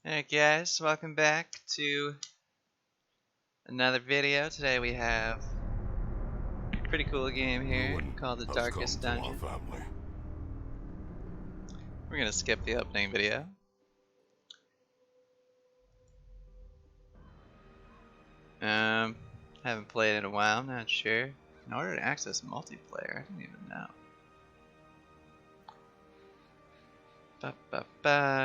Alright guys, welcome back to another video. Today we have a pretty cool game here Ruin called The has Darkest come to our Dungeon. family. We're gonna skip the opening video. Haven't played in a while, not sure. In order to access multiplayer, I didn't even know.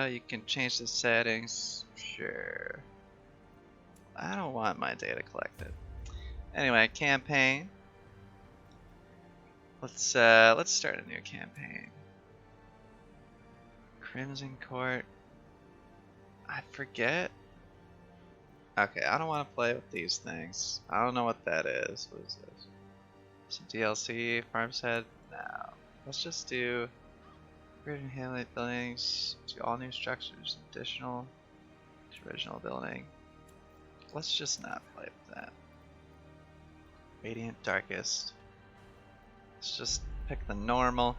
You can change the settings, sure. I don't want my data collected. Anyway, campaign. Let's start a new campaign. Crimson Court. I forget. Okay, I don't want to play with these things. I don't know what that is. What is this? Some DLC, Farmstead? No. Let's just do Grid Hamlet buildings, do all new structures, additional to original building. Let's just not play with that. Radiant Darkest. Let's just pick the normal.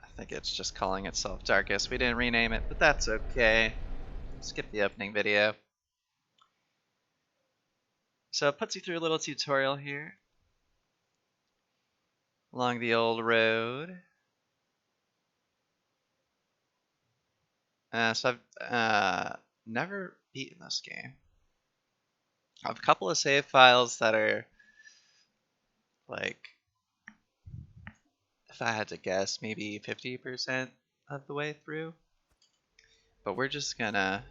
I think it's just calling itself Darkest. We didn't rename it, but that's okay. Skip the opening video. So it puts you through a little tutorial here along the old road. So I've never beaten this game. I have a couple of save files that are like, if I had to guess, maybe 50% of the way through. But we're just gonna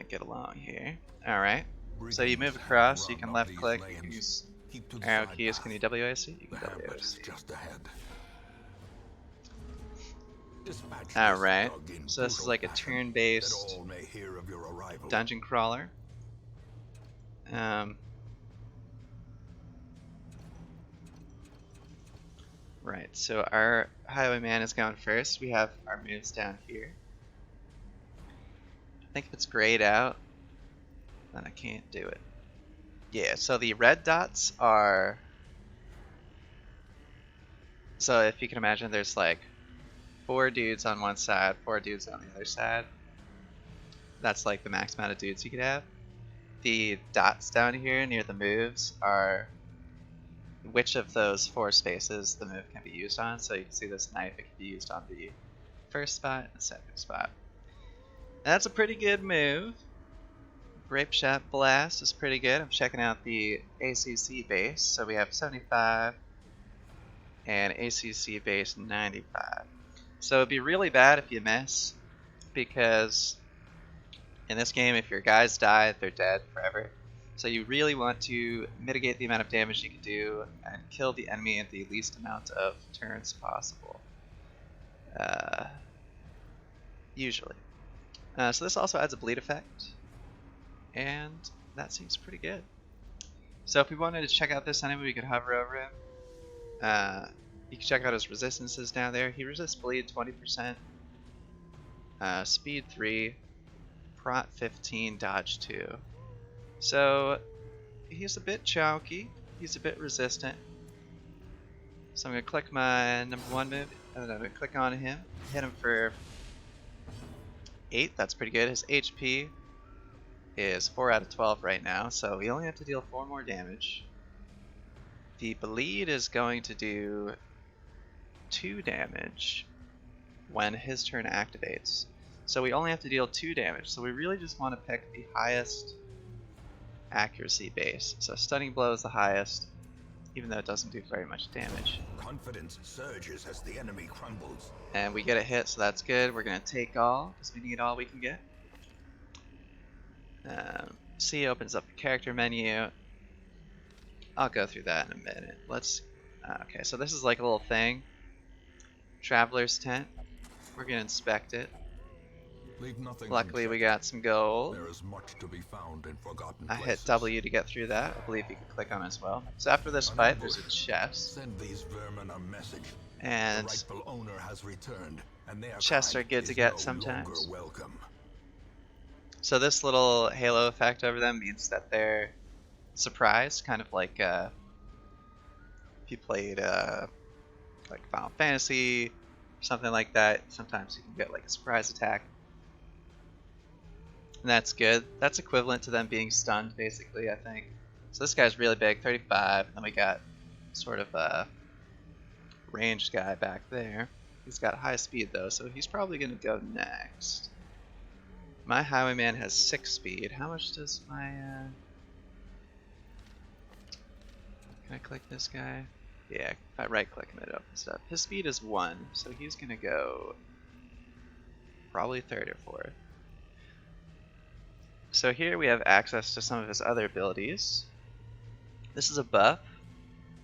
get along here. All right. So you move across. You can left click. You can use arrow keys. Can you WASD? You can WASD. Just ahead. All right. So this is like a turn-based dungeon crawler. Right. So our highwayman is going first. We have our moves down here. I think if it's grayed out, then I can't do it. Yeah, so the red dots are... So if you can imagine, there's like 4 dudes on one side, 4 dudes on the other side. That's like the max amount of dudes you could have. The dots down here near the moves are which of those 4 spaces the move can be used on. So you can see this knife, it can be used on the first spot and the second spot. And that's a pretty good move. Grape Shot Blast is pretty good. I'm checking out the ACC base. So we have 75 and ACC base 95. So it'd be really bad if you miss, because in this game, if your guys die, they're dead forever. So you really want to mitigate the amount of damage you can do and kill the enemy in the least amount of turns possible. Usually. So this also adds a bleed effect, and that seems pretty good. So if we wanted to check out this enemy, we could hover over him. You can check out his resistances down there. He resists bleed 20%, speed 3, prot 15, dodge 2. So he's a bit chunky, he's a bit resistant. So I'm going to click my number 1 move, and then I'm going to click on him, hit him for 8, that's pretty good. His HP is 4 out of 12 right now, so we only have to deal 4 more damage. The bleed is going to do 2 damage when his turn activates. So we only have to deal 2 damage, so we really just want to pick the highest accuracy base. So Stunning Blow is the highest, even though it doesn't do very much damage. Confidence surges as the enemy crumbles. And we get a hit, so that's good. We're going to take all, because we need all we can get. C opens up the character menu. I'll go through that in a minute. Okay, so this is like a little thing. Traveler's Tent. We're going to inspect it. Leave nothing. Luckily we got some gold. There is much to be found in forgotten I places. hit W to get through that. I believe you can click on it as well. So after this fight, there's a chest. Send these vermin a message. And the rightful owner has returned, and their chests are good to get no sometimes. Welcome. So this little halo effect over them means that they're surprised, kind of like if you played like Final Fantasy, something like that. Sometimes you can get like a surprise attack. And that's good. That's equivalent to them being stunned, basically, I think. So this guy's really big, 35. And then we got sort of a ranged guy back there. He's got high speed though, so he's probably going to go next. My Highwayman has 6 speed. How much does my... Can I click this guy? Yeah, if I right click him, it opens up. His speed is 1, so he's going to go probably 3rd or 4th. So here we have access to some of his other abilities. This is a buff.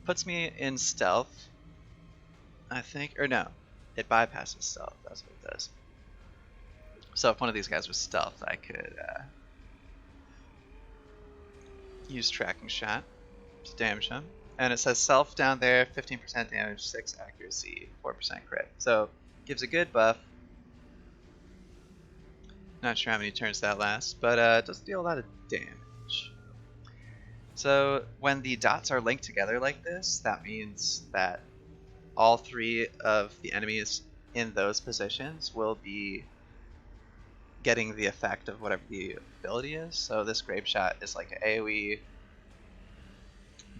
Puts me in stealth, I think. Or no, it bypasses stealth. That's what it does. So if one of these guys was stealth, I could use tracking shot to damage him. And it says self down there, 15% damage, 6 accuracy, 4% crit. So gives a good buff. Not sure how many turns that lasts, but it doesn't deal a lot of damage. So when the dots are linked together like this, that means that all 3 of the enemies in those positions will be getting the effect of whatever the ability is. So this Grape Shot is like an AoE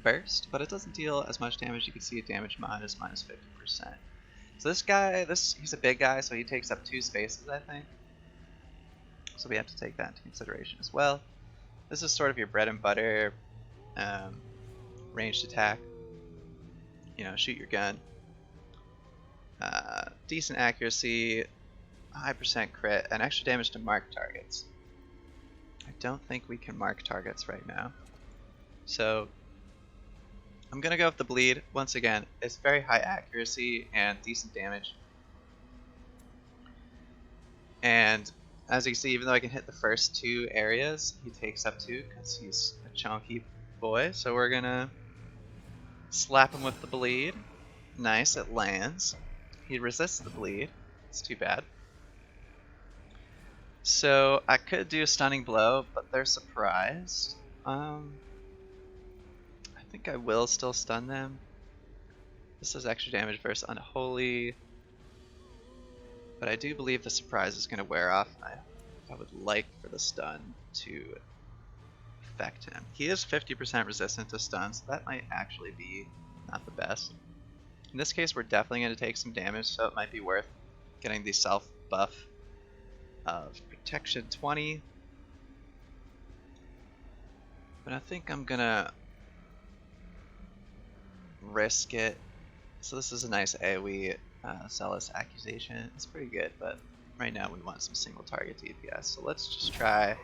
burst, but it doesn't deal as much damage. You can see damage mod is minus 50%. So this guy, he's a big guy, so he takes up 2 spaces, I think. So we have to take that into consideration as well. This is sort of your bread and butter ranged attack. You know, shoot your gun. Decent accuracy, high percent crit, and extra damage to mark targets. I don't think we can mark targets right now. So I'm gonna go with the bleed. Once again, it's very high accuracy and decent damage. And as you can see, even though I can hit the first 2 areas, he takes up 2 because he's a chunky boy. So we're gonna slap him with the bleed. Nice, it lands. He resists the bleed. It's too bad. So I could do a stunning blow, but they're surprised. I think I will still stun them. This is extra damage versus Unholy. But I do believe the surprise is going to wear off. I would like for the stun to affect him. He is 50% resistant to stun, so that might actually be not the best. In this case, we're definitely going to take some damage, so it might be worth getting the self buff of Protection 20. But I think I'm going to risk it. So this is a nice AoE Zealous Accusation. It's pretty good, but right now we want some single target DPS. So let's just try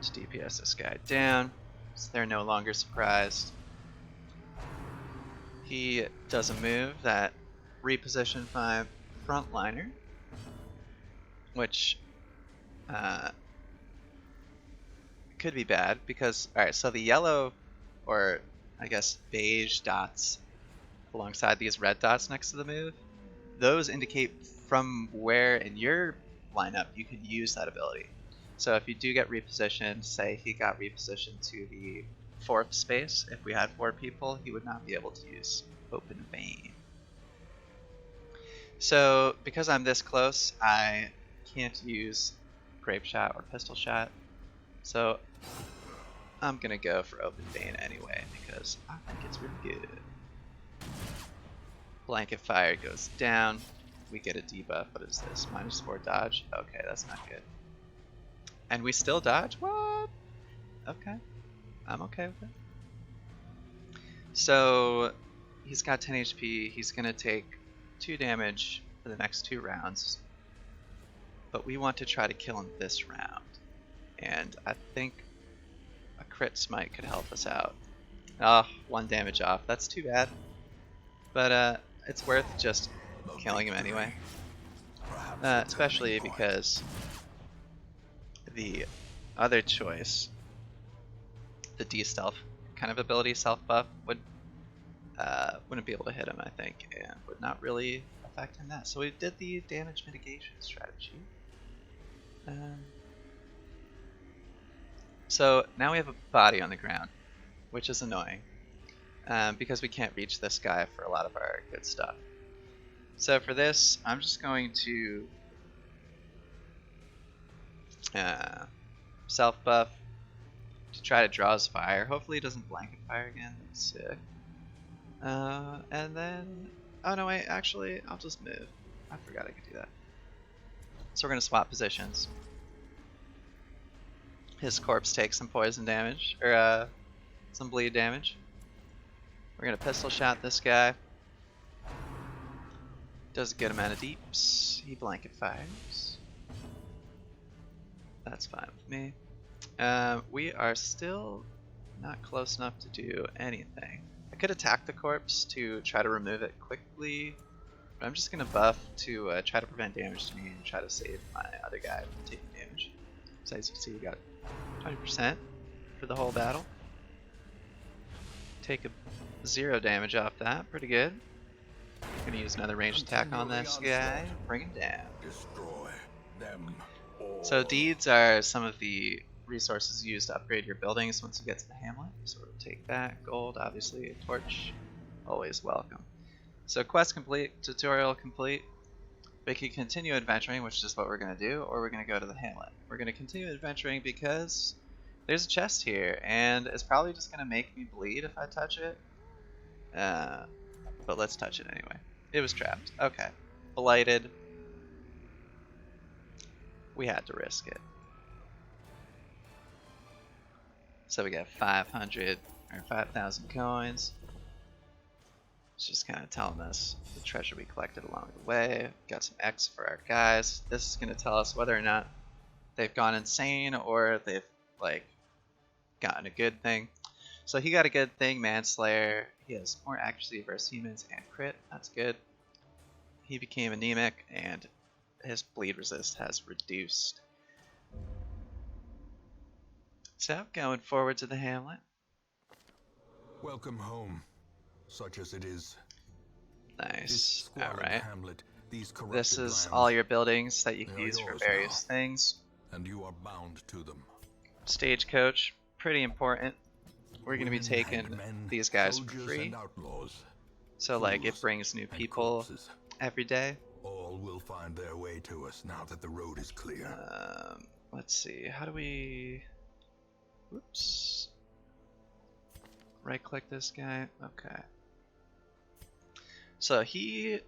to DPS this guy down, so they're no longer surprised. He does a move that repositions my frontliner, which could be bad because, alright, so the yellow, or I guess beige dots alongside these red dots next to the move, those indicate from where in your lineup you could use that ability. So if you do get repositioned, say he got repositioned to the 4th space, if we had 4 people, he would not be able to use Open Vein. So because I'm this close, I can't use Grape Shot or Pistol Shot. So I'm gonna go for Open Vein anyway because I think it's really good. Blanket Fire goes down. We get a debuff. What is this? -4 dodge? Okay, that's not good. And we still dodge? What? Okay. I'm okay with it. So he's got 10 HP. He's going to take 2 damage for the next 2 rounds. But we want to try to kill him this round. And I think a crit smite could help us out. Oh, 1 damage off. That's too bad. But it's worth just killing him anyway. Especially because the other choice, the D-Stealth kind of ability, self-buff, wouldn't be able to hit him, I think, and would not really affect him that. So we did the damage mitigation strategy. So now we have a body on the ground, which is annoying, because we can't reach this guy for a lot of our good stuff. So for this, I'm just going to self buff to try to draw his fire. Hopefully he doesn't blanket fire again. That's sick. And then, oh no wait, actually I'll just move. I forgot I could do that. So we're gonna swap positions. His corpse takes some poison damage, or some bleed damage. We're gonna pistol shot this guy. Does a good amount of deeps. He blanket fires. That's fine with me. We are still not close enough to do anything. I could attack the corpse to try to remove it quickly, but I'm just gonna buff to try to prevent damage to me and try to save my other guy from taking damage. So as you can see, we got 20% for the whole battle. Take 0 damage off that, pretty good. Gonna use another ranged attack on this guy, bring him down. Destroy them all. So deeds are some of the resources used to upgrade your buildings once you get to the hamlet. So we'll take that, gold, obviously, a torch, always welcome. So quest complete, tutorial complete. We can continue adventuring, which is what we're going to do, or we're going to go to the hamlet. We're going to continue adventuring because there's a chest here, and it's probably just going to make me bleed if I touch it. But let's touch it anyway. It was trapped. Okay. Blighted. We had to risk it. So we got 500 or 5,000 coins. It's just kind of telling us the treasure we collected along the way. Got some X for our guys. This is going to tell us whether or not they've gone insane or they've like gotten a good thing. So he got a good thing, Manslayer. He has more accuracy versus humans and crit. That's good. He became anemic and his bleed resist has reduced. So going forward to the hamlet. Welcome home, such as it is. Nice. Alright. Hamlet, these corrupted This is lands, all your buildings that you can They are use for yours various now. things. and you are bound to them. Stagecoach, pretty important. We're going to be Women taking and men, these guys for soldiers free. and outlaws, So like it fools brings new and people corpses. every day. All will find their way to us now that the road is clear. Let's see, how do we... Whoops. Right click this guy, okay. So he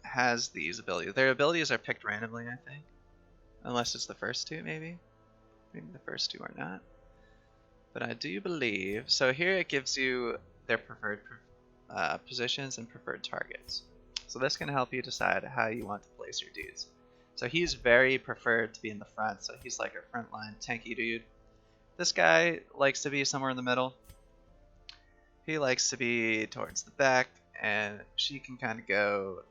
has these abilities. Their abilities are picked randomly, I think. Unless it's the first two, maybe. Maybe the first two are not. But I do believe... So here it gives you their preferred positions and preferred targets. So this can help you decide how you want to place your dudes. So he's very preferred to be in the front, so he's like a frontline tanky dude. This guy likes to be somewhere in the middle. He likes to be towards the back, and she can kind of go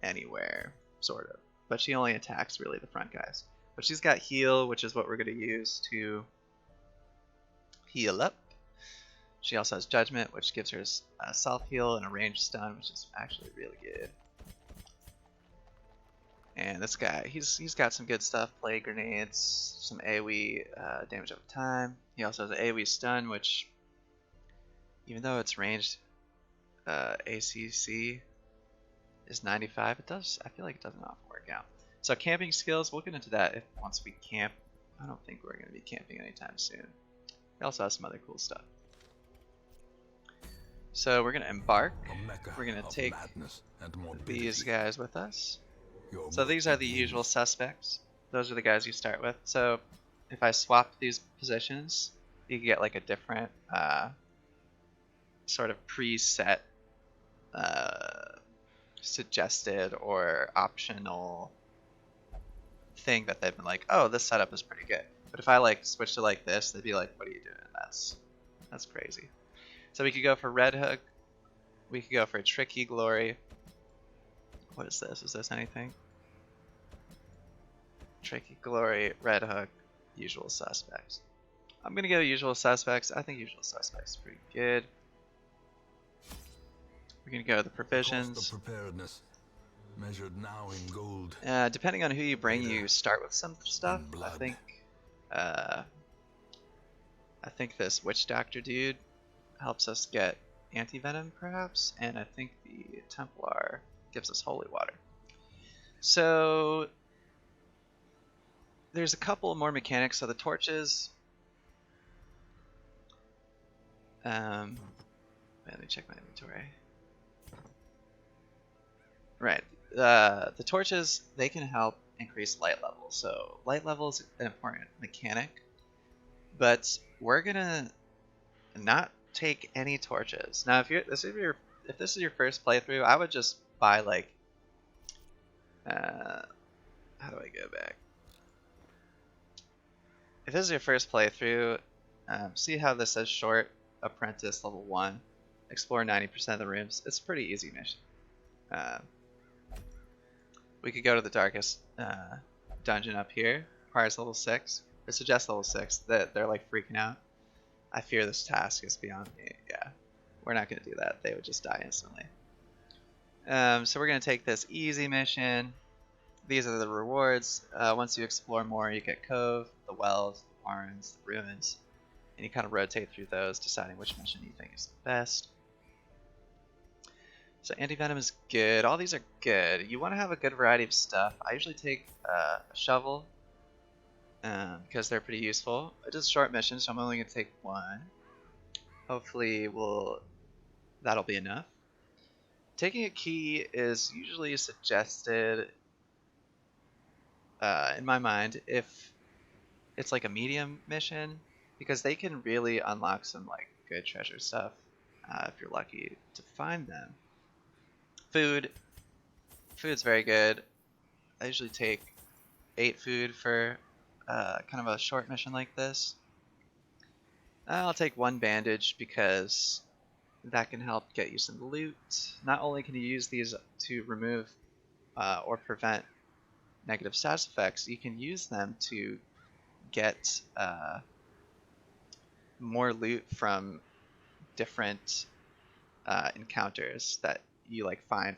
anywhere, sort of. But she only attacks really the front guys. But she's got heal, which is what we're going to use to heal up. She also has judgment, which gives her a self-heal and a ranged stun, which is actually really good. And this guy, he's got some good stuff. Plague grenades, some AoE damage over time. He also has an AoE stun, which, even though it's ranged ACC is 95, it does, I feel like it doesn't often work out. So camping skills, we'll get into that once we camp. I don't think we're going to be camping anytime soon. He also has some other cool stuff. So we're going to embark. We're going to take these guys with us. So these are the usual suspects. Those are the guys you start with. So if I swap these positions, you can get like a different sort of preset suggested or optional thing that they've been like, oh, this setup is pretty good. But if I like switch to like this, they'd be like, what are you doing? That's crazy. So we could go for Red Hook. We could go for Tricky Glory. What is this? Is this anything? Tricky Glory, Red Hook, Usual Suspects. I'm gonna go Usual Suspects. I think Usual Suspects is pretty good. We're gonna go to the provisions. Cost of preparedness, measured now in gold. Depending on who you bring, you start with some stuff. I think this Witch Doctor dude helps us get anti-venom perhaps, and I think the Templar gives us holy water. So there's a couple more mechanics. So the torches. Let me check my inventory. Right. The torches, they can help increase light level. So light level is an important mechanic, but we're gonna not take any torches. Now, if this is your first playthrough, I would just buy like how do I go back? If this is your first playthrough, see how this says short apprentice level 1, explore 90% of the rooms. It's a pretty easy mission. We could go to the darkest dungeon up here. Requires level 6. It suggests level 6. They're like freaking out. I fear this task is beyond me. Yeah, we're not going to do that. They would just die instantly. So we're going to take this easy mission. These are the rewards. Once you explore more, you get Cove, the Wells, the Barns, the Ruins, and you kind of rotate through those, deciding which mission you think is the best. So anti-venom is good. All these are good. You want to have a good variety of stuff. I usually take a shovel because they're pretty useful. It is a short mission, so I'm only going to take one. Hopefully that'll be enough. Taking a key is usually suggested in my mind if it's like a medium mission, because they can really unlock some like good treasure stuff if you're lucky to find them. Food's very good. I usually take 8 food for kind of a short mission like this. I'll take 1 bandage because that can help get you some loot. Not only can you use these to remove or prevent negative status effects, you can use them to get more loot from different encounters that you like find,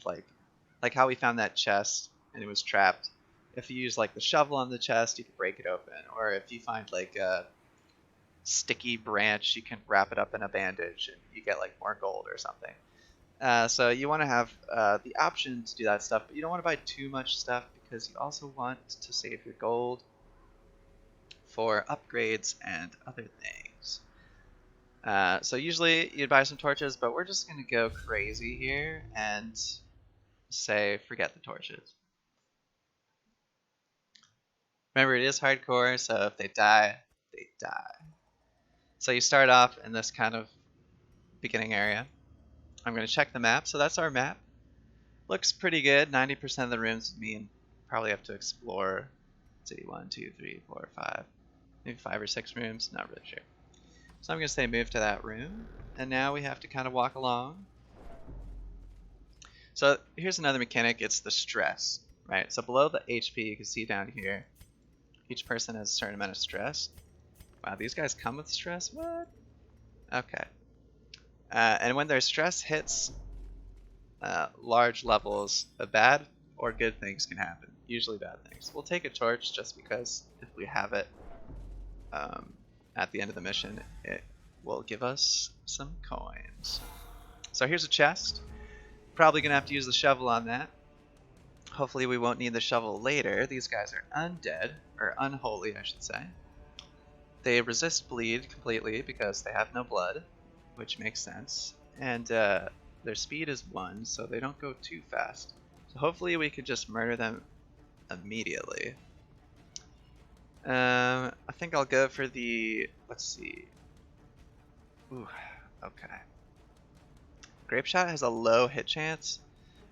like how we found that chest and it was trapped. If you use like the shovel on the chest, you can break it open, or if you find like a sticky branch, you can wrap it up in a bandage and you get like more gold or something. So you want to have the option to do that stuff, but you don't want to buy too much stuff because you also want to save your gold for upgrades and other things. So usually you'd buy some torches, but we're just going to go crazy here and say forget the torches. Remember, it is hardcore, so if they die, they die. So you start off in this kind of beginning area. I'm going to check the map. So that's our map. Looks pretty good. 90% of the rooms mean probably have to explore, let's see, 1, 2, 3, 4, 5, maybe 5 or 6 rooms. Not really sure. So I'm going to say move to that room. And now we have to kind of walk along. So here's another mechanic. It's the stress, right? So below the HP, you can see down here, each person has a certain amount of stress. Wow, these guys come with stress? What? Okay. And when their stress hits large levels, bad or good things can happen. Usually bad things. We'll take a torch just because if we have it at the end of the mission, it will give us some coins. So here's a chest. Probably going to have to use the shovel on that. Hopefully we won't need the shovel later. These guys are undead, or unholy I should say. They resist bleed completely because they have no blood, which makes sense. And their speed is 1, so they don't go too fast. So hopefully we could just murder them immediately. I think I'll go for the, let's see. Ooh, okay. Grape Shot has a low hit chance,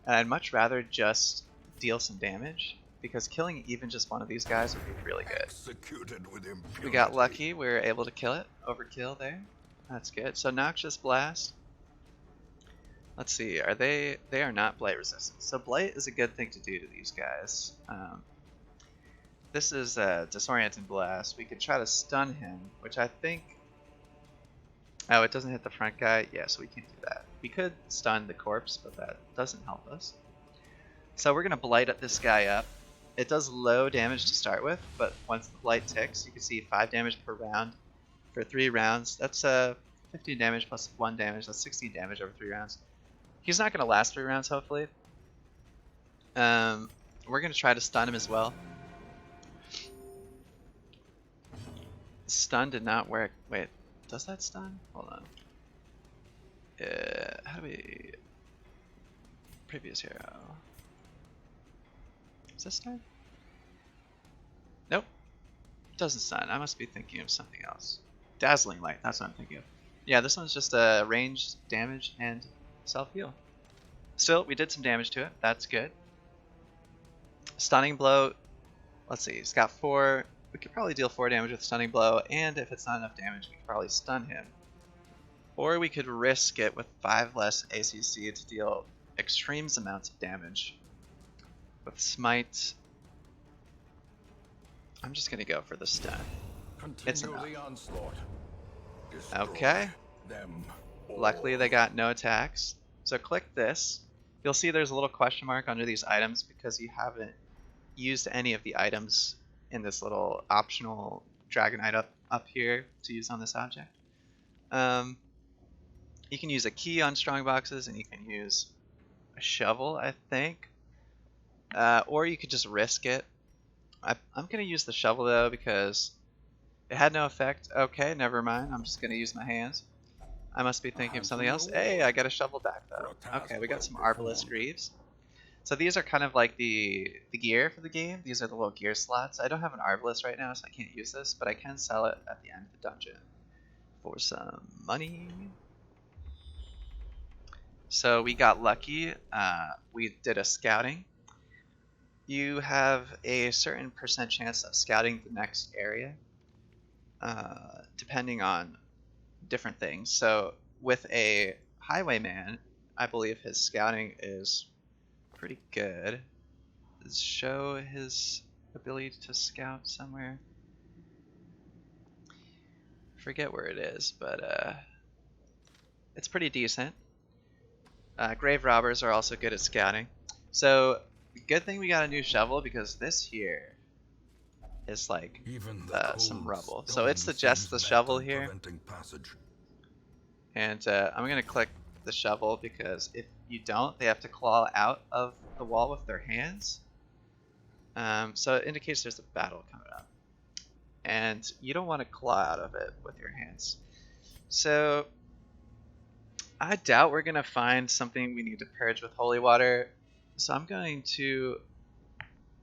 and I'd much rather just deal some damage, because killing even just one of these guys would be really good. Executed with impunity. We got lucky, we were able to kill it. Overkill there. That's good. So Noxious Blast. Let's see, they are not blight resistant. So blight is a good thing to do to these guys. This is a disorienting blast. We could try to stun him, which I think, oh, it doesn't hit the front guy. Yeah, so we can't do that. We could stun the corpse, but that doesn't help us. So we're gonna blight this guy up. It does low damage to start with, but once the blight ticks, you can see 5 damage per round for 3 rounds. That's 50% 15 damage plus 1 damage. That's 16 damage over 3 rounds. He's not going to last 3 rounds, hopefully. We're going to try to stun him as well. Stun did not work. Wait, does that stun? Hold on. How do we... Previous hero. Is this stun? Nope. Doesn't stun. I must be thinking of something else. Dazzling Light, that's what I'm thinking of. Yeah, this one's just a ranged damage and self-heal. Still, we did some damage to it. That's good. Stunning Blow. Let's see, he's got 4. We could probably deal 4 damage with Stunning Blow, and if it's not enough damage, we could probably stun him. Or we could risk it with 5 less ACC to deal extreme amounts of damage. With Smite, I'm just going to go for the stun. It's enough. Okay. Luckily they got no attacks. So click this. You'll see there's a little question mark under these items because you haven't used any of the items in this little optional Dragonite up here to use on this object. You can use a key on strong boxes, and you can use a shovel, I think. Or you could just risk it. I'm going to use the shovel though because it had no effect. Okay, never mind. I'm just going to use my hands. I must be thinking of something else. Hey, I got a shovel back though. Okay, we got some Arbalest Greaves. So these are kind of like the gear for the game. These are the little gear slots. I don't have an Arbalest right now, so I can't use this, but I can sell it at the end of the dungeon for some money. So we got lucky. We did a scouting. You have a certain % chance of scouting the next area, depending on different things. So with a Highwayman, I believe his scouting is pretty good. Does show his ability to scout somewhere? Forget where it is, but it's pretty decent. Grave Robbers are also good at scouting. So good thing we got a new shovel because this here is like some rubble. So it suggests the shovel here. And I'm going to click the shovel because if you don't, they have to claw out of the wall with their hands. So it indicates there's a battle coming up. And you don't want to claw out of it with your hands. So I doubt we're going to find something we need to purge with holy water. So I'm going to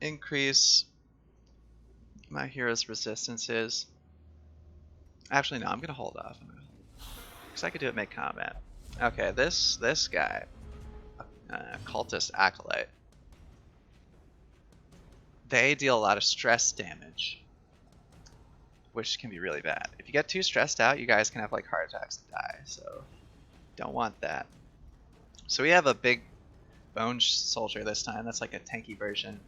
increase my hero's resistances. Actually, no, I'm going to hold off. Because I could do it mid-combat. Okay, this guy, Cultist Acolyte, they deal a lot of stress damage, which can be really bad. If you get too stressed out, you guys can have like heart attacks and die, so don't want that. So we have a big bone soldier this time. That's like a tanky version,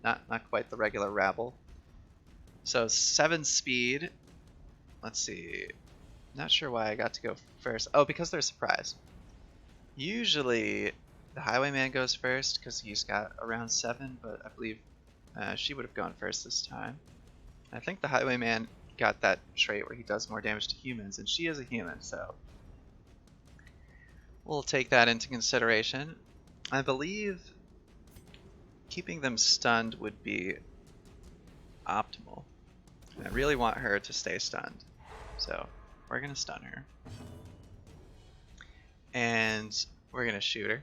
not quite the regular rabble. So 7 speed. Let's see. Not sure why I got to go first. Oh, because they're surprised. Usually the Highwayman goes first because he's got around 7, but I believe she would have gone first this time. I think the Highwayman got that trait where he does more damage to humans, and she is a human, so we'll take that into consideration. I believe keeping them stunned would be optimal. I really want her to stay stunned, so we're gonna stun her. And we're gonna shoot her.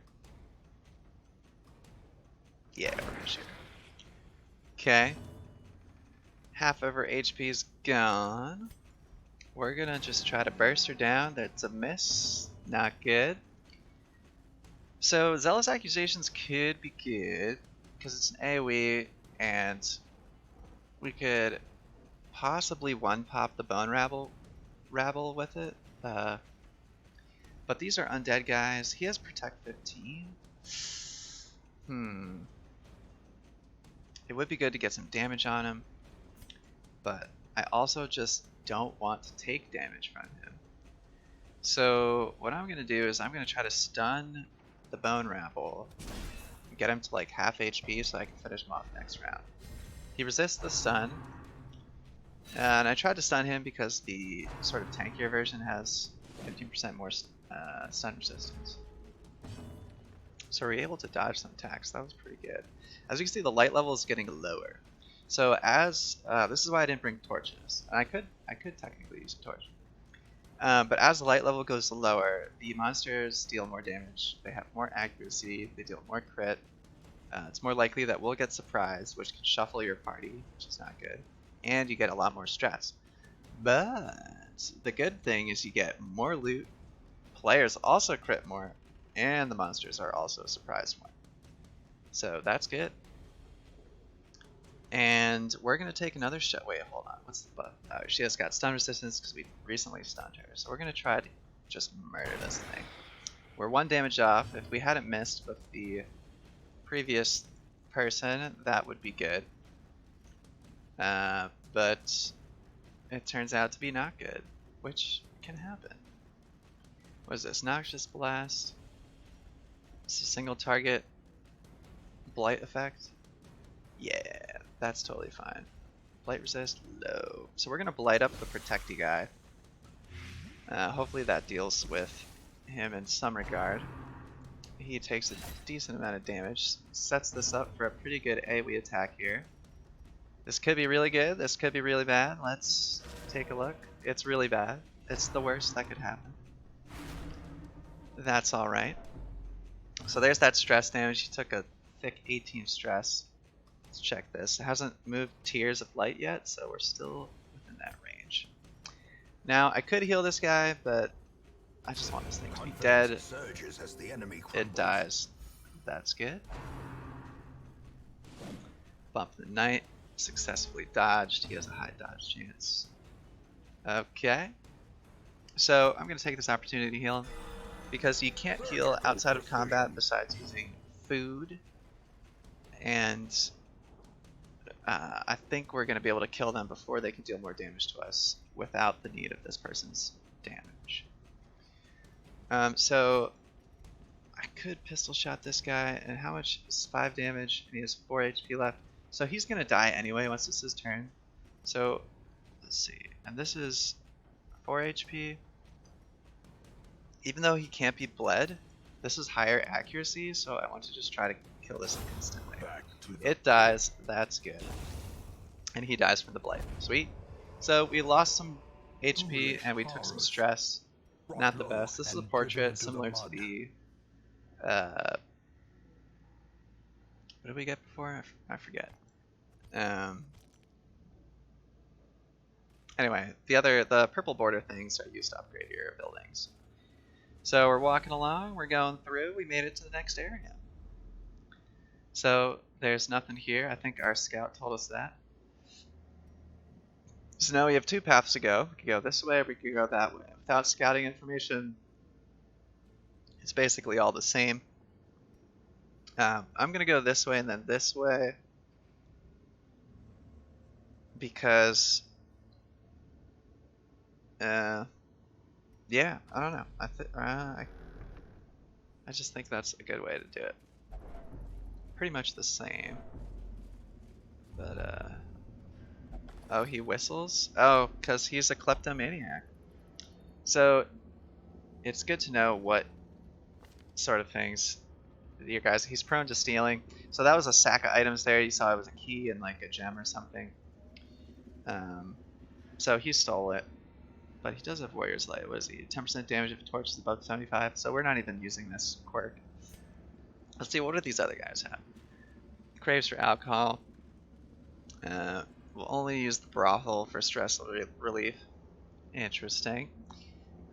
Yeah, we're gonna shoot her. Okay. Half of her HP's gone. We're gonna just try to burst her down. That's a miss. Not good. So Zealous Accusations could be good because it's an AoE and we could possibly one-pop the Bone Rabble with it. But these are undead guys. He has Protect 15. It would be good to get some damage on him, but I also just don't want to take damage from him. So what I'm going to do is I'm going to try to stun the Bone Rabble, get him to like half HP so I can finish him off next round. He resists the stun, and I tried to stun him because the sort of tankier version has 15% more stun resistance. So we're able to dodge some attacks. That was pretty good. As you can see, the light level is getting lower. So as this is why I didn't bring torches. And I could technically use a torch. But as the light level goes lower, the monsters deal more damage. They have more accuracy. They deal more crit. It's more likely that we'll get surprised, which can shuffle your party, which is not good. And you get a lot more stress. But the good thing is you get more loot. Players also crit more. And the monsters are also surprised more. So that's good. And we're going to take another shot. Wait, hold on. What's the buff? Oh, she has got stun resistance because we recently stunned her. So we're going to try to just murder this thing. We're 1 damage off. If we hadn't missed with the previous person, that would be good. But it turns out to be not good, which can happen. What is this? Noxious Blast. It's a single target blight effect. Yeah, that's totally fine. Blight resist, low. So we're going to blight up the protecty guy. Hopefully that deals with him in some regard. He takes a decent amount of damage. Sets this up for a pretty good AoE attack here. This could be really good. This could be really bad. Let's take a look. It's really bad. It's the worst that could happen. That's alright. So there's that stress damage. He took a thick 18 stress. Let's check this. It hasn't moved Tears of Light yet, so we're still within that range. Now, I could heal this guy, but I just want this thing to be dead. It dies. That's good. Bump the Knight. Successfully dodged. He has a high dodge chance. Okay. So, I'm going to take this opportunity to heal him. Because you can't heal outside of combat besides using food. And I think we're going to be able to kill them before they can deal more damage to us without the need of this person's damage. So I could pistol shot this guy, and how much is 5 damage, and he has 4 HP left. So he's going to die anyway once it's his turn. So let's see, and this is 4 HP. Even though he can't be bled, this is higher accuracy, so I want to just try to kill this instantly. It dies, that's good. And he dies from the blight. Sweet. So we lost some HP and we took some stress. Not the best. This is a portrait similar to the... what did we get before? I forget. Anyway, the purple border things are used to upgrade your buildings. So we're walking along, we're going through, we made it to the next area. So there's nothing here. I think our scout told us that. So now we have 2 paths to go. We could go this way or we could go that way. Without scouting information, it's basically all the same. I'm going to go this way and then this way. Because... yeah, I don't know. I just think that's a good way to do it. Pretty much the same. But, oh, he whistles? Oh, because he's a kleptomaniac. So, it's good to know what sort of things your guys... He's prone to stealing. So that was a sack of items there. You saw it was a key and like a gem or something. So he stole it. But he does have Warrior's Light. What is he? 10% damage if a torch is above 75. So we're not even using this quirk. Let's see, what do these other guys have? Craves for alcohol. We'll only use the brothel for stress relief. Interesting.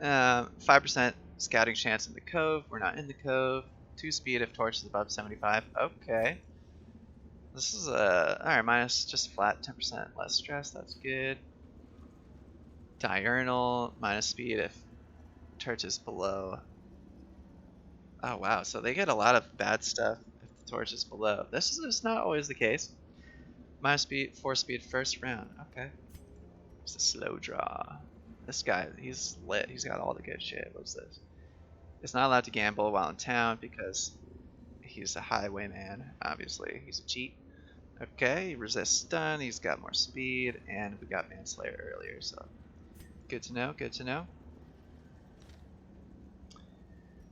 5% scouting chance in the cove. We're not in the cove. 2 speed if torch is above 75. Okay. This is alright, minus just flat 10% less stress. That's good. Diurnal, minus speed if torch is below. Oh wow, so they get a lot of bad stuff if the torch is below. This is just not always the case. Minus speed, 4 speed first round. Okay. It's a slow draw. This guy, he's lit. He's got all the good shit. What's this? He's not allowed to gamble while in town because he's a highwayman. Obviously, he's a cheat. Okay, he resists stun. He's got more speed, and we got Manslayer earlier, so good to know. Good to know.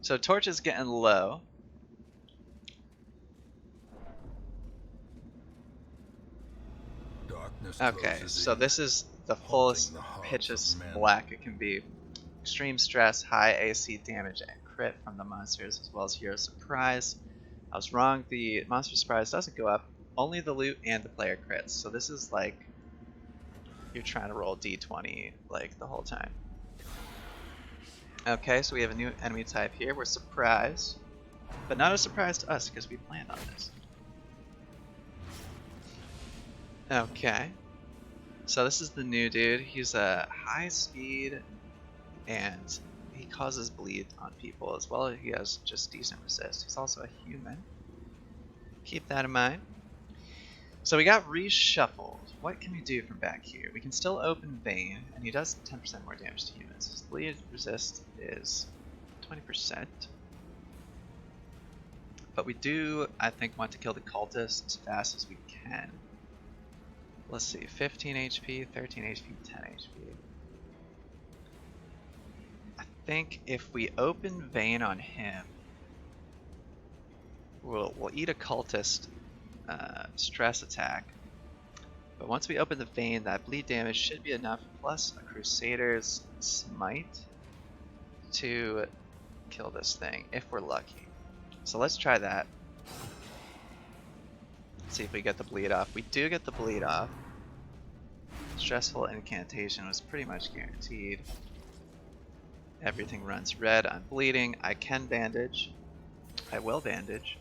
So torch is getting low. Darkness Okay, closes so in, this is the haunting fullest the hearts pitchest of men. black it can be. Extreme stress, high AC damage, and crit from the monsters, as well as hero surprise. I was wrong, the monster surprise doesn't go up, only the loot and the player crits. So this is like you're trying to roll d20 like the whole time. Okay, so we have a new enemy type here. We're surprised, but not a surprise to us because we planned on this. Okay, so this is the new dude. He's a high speed and he causes bleed on people as well. He has just decent resist. He's also a human. Keep that in mind. So we got reshuffled. What can we do from back here? We can still open Vein, and he does 10% more damage to humans. His bleed resist is 20%. But we do, I think, want to kill the cultist as fast as we can. Let's see, 15 HP, 13 HP, 10 HP. I think if we open Vein on him, we'll eat a cultist stress attack. But once we open the Vein, that bleed damage should be enough, plus a Crusader's Smite to kill this thing, if we're lucky. So let's try that. See if we get the bleed off. We do get the bleed off. Stressful incantation was pretty much guaranteed. Everything runs red. I'm bleeding. I can bandage. I will bandage.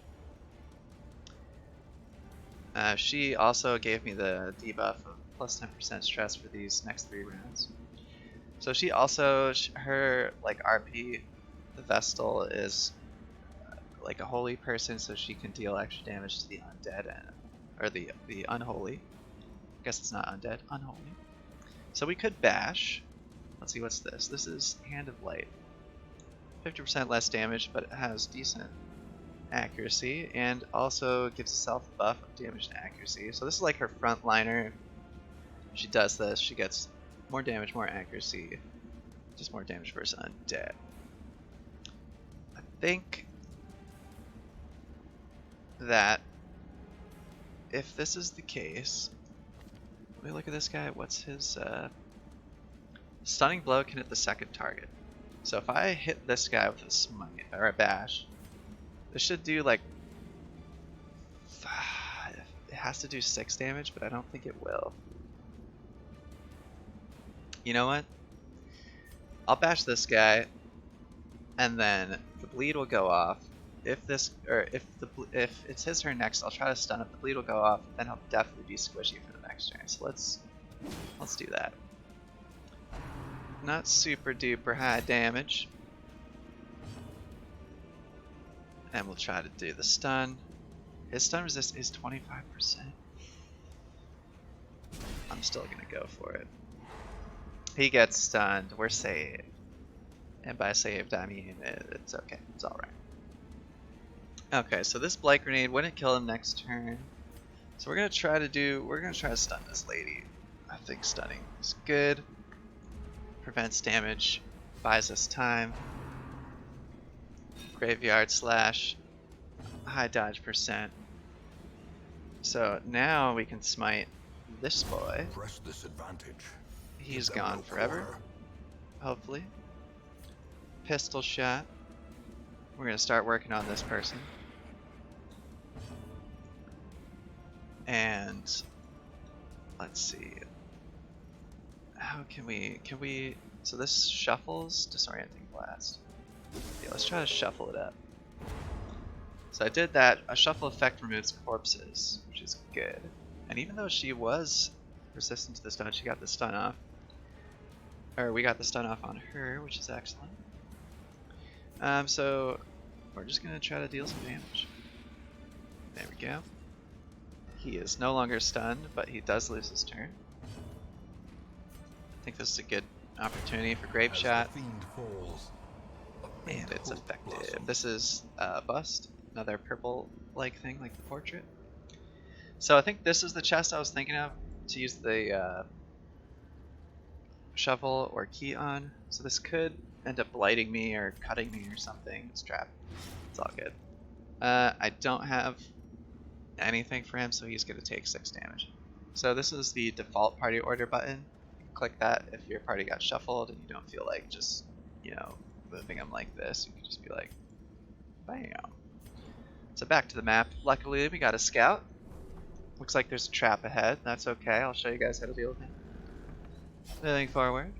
She also gave me the debuff of plus 10% stress for these next 3 rounds. So she also, her like RP, the Vestal is like a holy person, so she can deal extra damage to the undead or the unholy. I guess it's not undead, unholy. So we could bash. Let's see, what's this? This is Hand of Light. 50% less damage, but it has decent accuracy and also gives herself a buff of damage and accuracy. So this is like her frontliner. She does this, she gets more damage, more accuracy, just more damage versus undead. I think that if this is the case, let me look at this guy. What's his stunning blow can hit the second target. So if I hit this guy with a smite or a bash, this should do like, it has to do 6 damage, but I don't think it will. You know what? I'll bash this guy, and then the bleed will go off. If this, or if it's his turn next, I'll try to stun him. The bleed will go off, then he'll definitely be squishy for the next turn. So let's do that. Not super duper high damage. And we'll try to do the stun. His stun resist is 25%. I'm still gonna go for it. He gets stunned. We're saved. And by saved, I mean it's okay. It's alright. Okay, so this Blight Grenade wouldn't kill him next turn. So we're gonna try to stun this lady. I think stunning is good. Prevents damage, buys us time. Graveyard Slash, high dodge percent. So now we can smite this boy. Press this advantage. He's gone forever, hopefully. Pistol shot. We're gonna start working on this person. And let's see. How can we, so this shuffles Disorienting Blast. Yeah, let's try to shuffle it up. So I did that. A shuffle effect removes corpses, which is good. And even though she was resistant to the stun, she got the stun off. Or we got the stun off on her, which is excellent. So we're just gonna try to deal some damage. There we go. He is no longer stunned, but he does lose his turn. I think this is a good opportunity for Grape Shot. And it's effective. This is Bust, another purple-like thing, like the portrait. So I think this is the chest I was thinking of to use the shovel or key on. So this could end up blighting me or cutting me or something, it's trapped. It's all good. I don't have anything for him, so he's going to take 6 damage. So this is the default party order button. You can click that if your party got shuffled and you don't feel like just, you know, moving them like this. You can just be like, bam. So back to the map. Luckily, we got a scout. Looks like there's a trap ahead. That's okay. I'll show you guys how to deal with it. Moving forward.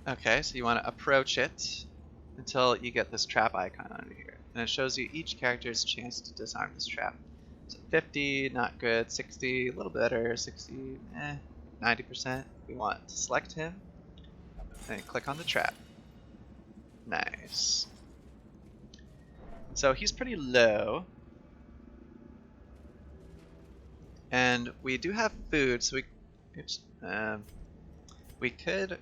Okay, so you want to approach it until you get this trap icon under here. And it shows you each character's chance to disarm this trap. So 50, not good. 60, a little better. 60, 90%. We want to select him and click on the trap. Nice. So he's pretty low. And we do have food, so we could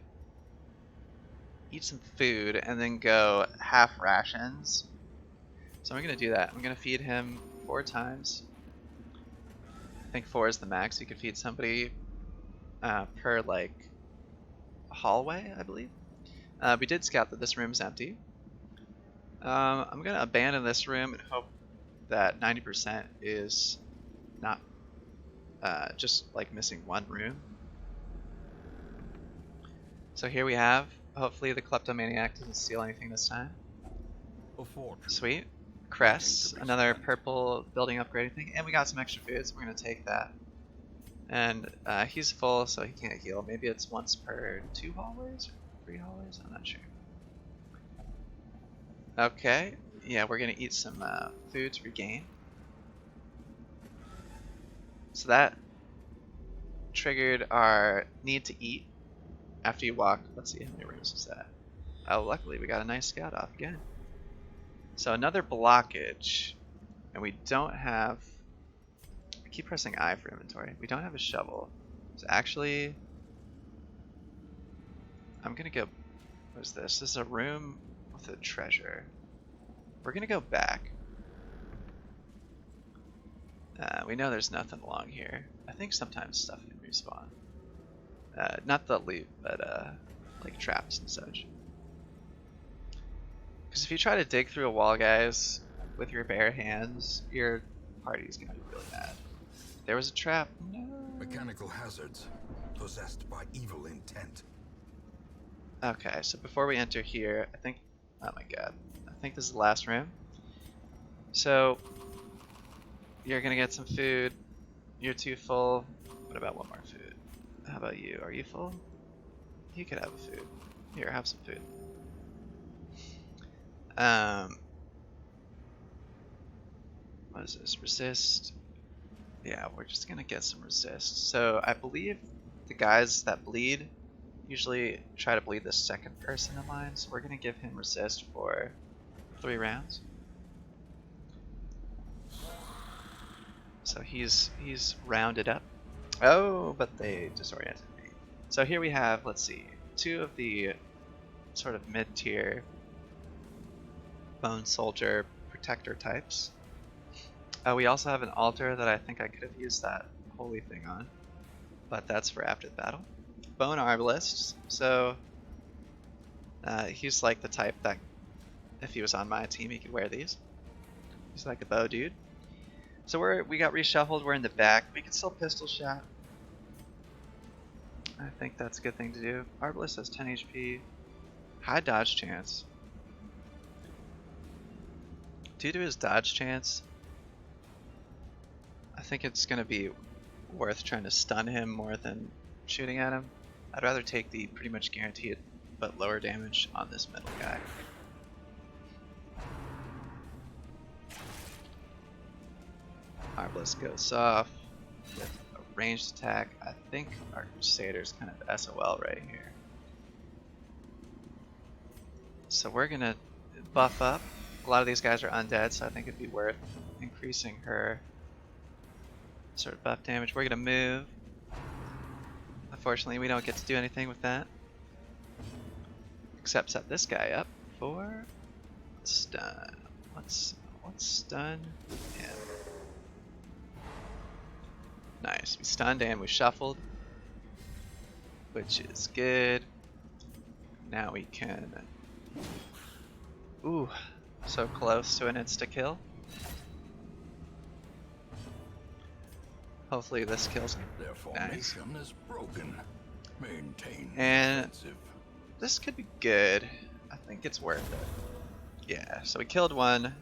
eat some food and then go half rations. So I'm gonna do that. I'm gonna feed him 4 times. I think 4 is the max. You could feed somebody per like hallway, I believe. We did scout that this room is empty. I'm gonna abandon this room and hope that 90% is not just like missing 1 room. So here we have, hopefully the kleptomaniac doesn't steal anything this time. Sweet. Cress, another purple building upgrading thing, and we got some extra food, so we're gonna take that. And he's full, so he can't heal. Maybe it's once per 2 hallways or 3 hallways, I'm not sure. Okay, yeah, we're gonna eat some food to regain. So that triggered our need to eat after you walk. Let's see how many rooms is that. Oh, luckily we got a nice scout off again. So another blockage, and we don't have. I keep pressing I for inventory. We don't have a shovel. So actually, I'm gonna go. What is this? This is a room with a treasure. We're gonna go back. We know there's nothing along here. I think sometimes stuff can respawn. Not the loot, but like traps and such. Because if you try to dig through a wall, guys, with your bare hands, your party's gonna be really mad. There was a trap. No. Mechanical hazards possessed by evil intent. Okay, so before we enter here, I think. Oh my god. I think this is the last room. So you're gonna get some food. You're too full. What about 1 more food? How about you? Are you full? You could have a food. Here, have some food. What is this? Resist. Yeah, we're just gonna get some resist. So I believe the guys that bleed usually try to bleed the second person in line, so we're gonna give him resist for 3 rounds. So he's rounded up. Oh, but they disoriented me. So here we have, let's see, 2 of the sort of mid-tier bone soldier protector types. We also have an altar that I think I could have used that holy thing on, but that's for after the battle. Bone arbalist, so he's like the type that if he was on my team he could wear these. He's like a bow dude. So we got reshuffled, we're in the back. We can still pistol shot. I think that's a good thing to do. Arbalist has 10 HP. High dodge chance. Due to his dodge chance, I think it's going to be worth trying to stun him more than shooting at him. I'd rather take the pretty much guaranteed but lower damage on this middle guy. Arbalist goes off with a ranged attack. I think our Crusader's kind of SOL right here. So we're gonna buff up. A lot of these guys are undead, so I think it'd be worth increasing her sort of buff damage. We're gonna move. Unfortunately, we don't get to do anything with that. Except set this guy up for stun. Let's stun him. Nice. We stunned and we shuffled, which is good. Now we can... Ooh, so close to an insta-kill. Hopefully this kills. Their Nice. formation is broken. Maintain And defensive. this could be good. I think it's worth it. Yeah, so we killed one,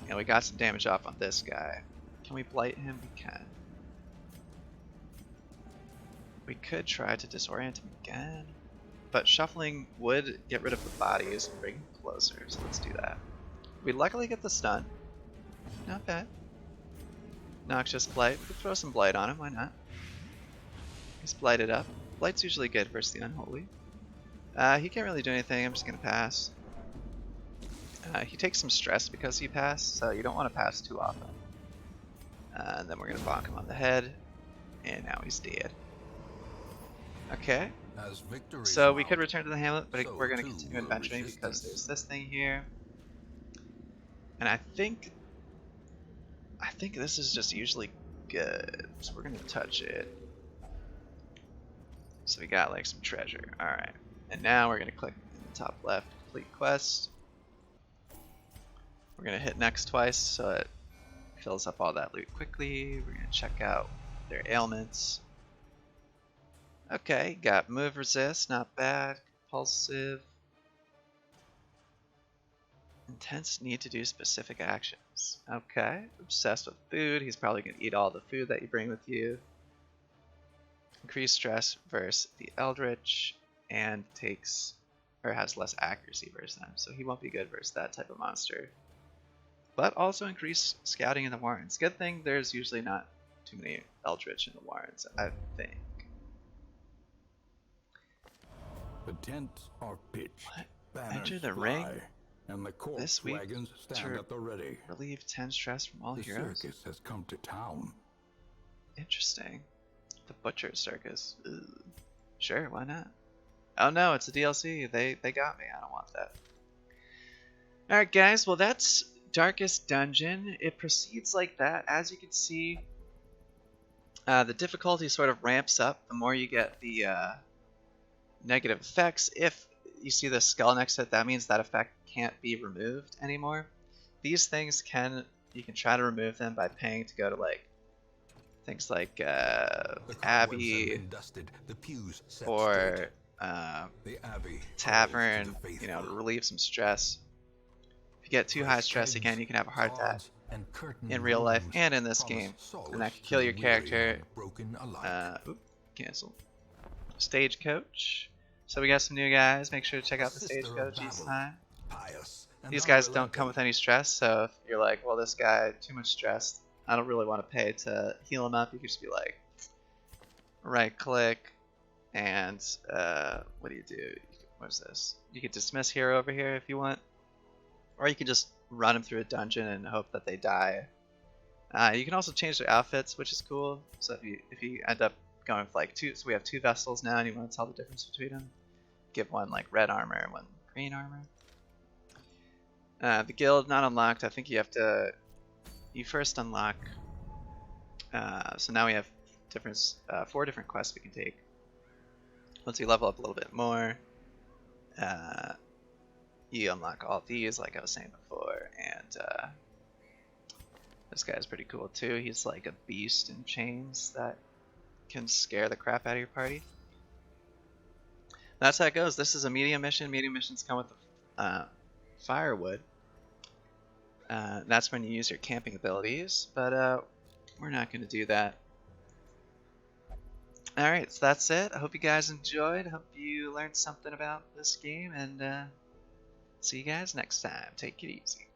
and we got some damage off on this guy. Can we blight him? We can. We could try to disorient him again, but shuffling would get rid of the bodies and bring him closer, so let's do that. We luckily get the stun. Not bad. Noxious Blight. We could throw some Blight on him, why not? He's blighted up. Blight's usually good versus the Unholy. He can't really do anything, I'm just gonna pass. He takes some stress because he passed, so you don't want to pass too often. And then we're gonna bonk him on the head, and now he's dead. Okay, As victory so we could mounts, return to the hamlet, but so we're gonna too continue will adventuring because resistance. there's this thing here. And I think this is just usually good, so we're gonna touch it. So we got like some treasure. Alright. And now we're gonna click in the top left, complete quest. We're gonna hit next twice so it fills up all that loot quickly. We're gonna check out their ailments. Okay, got move resist, not bad. Compulsive. Intense need to do specific actions. Okay, obsessed with food. He's probably gonna eat all the food that you bring with you. Increased stress versus the Eldritch, and takes or has less accuracy versus them, so he won't be good versus that type of monster. But also increased scouting in the Warrens. Good thing there's usually not too many Eldritch in the Warrens, I think. The tents are pitched. What? Banners Enter the fly, ring and the corpse this week wagons stand to at the ready. relieve 10 stress from all The heroes. circus has come to town. Interesting. The Butcher Circus. Ugh. Sure, why not? Oh no, it's a DLC. They got me. I don't want that. Alright guys, well that's Darkest Dungeon. It proceeds like that. As you can see, the difficulty sort of ramps up the more you get the negative effects. If you see the skull next to it, that means that effect can't be removed anymore. These things you can try to remove them by paying to go to like things like The cobwebs have Abbey been dusted, the pews set straight. or The Abbey Tavern, calls to the you know, to faithful. relieve some stress. If you get too high stress again, you can have a heart attack Gods and curtain in real life rooms and in this promise game, and solace that can to kill the your weary character. and broken alike. Oop, cancel. Stagecoach. So we got some new guys. Make sure to check out the Sister of Stagecoach each Babel, time. pious and These guys don't unrelenting. come with any stress, so if you're like, well, this guy too much stress, I don't really want to pay to heal him up. You can just be like, right click, and what do? What is this? You can dismiss hero over here if you want, or you can just run them through a dungeon and hope that they die. You can also change their outfits, which is cool. So if you end up going with like two, so we have two vessels now, and you want to tell the difference between them, give one like red armor and one green armor. The guild not unlocked. I think you first unlock. So now we have four different quests we can take. Once you level up a little bit more, you unlock all these, like I was saying before, and this guy's pretty cool too. He's like a beast in chains that can scare the crap out of your party. That's how it goes. This is a medium mission. Medium missions come with firewood. That's when you use your camping abilities, but we're not going to do that. Alright, so that's it. I hope you guys enjoyed. I hope you learned something about this game, and see you guys next time. Take it easy.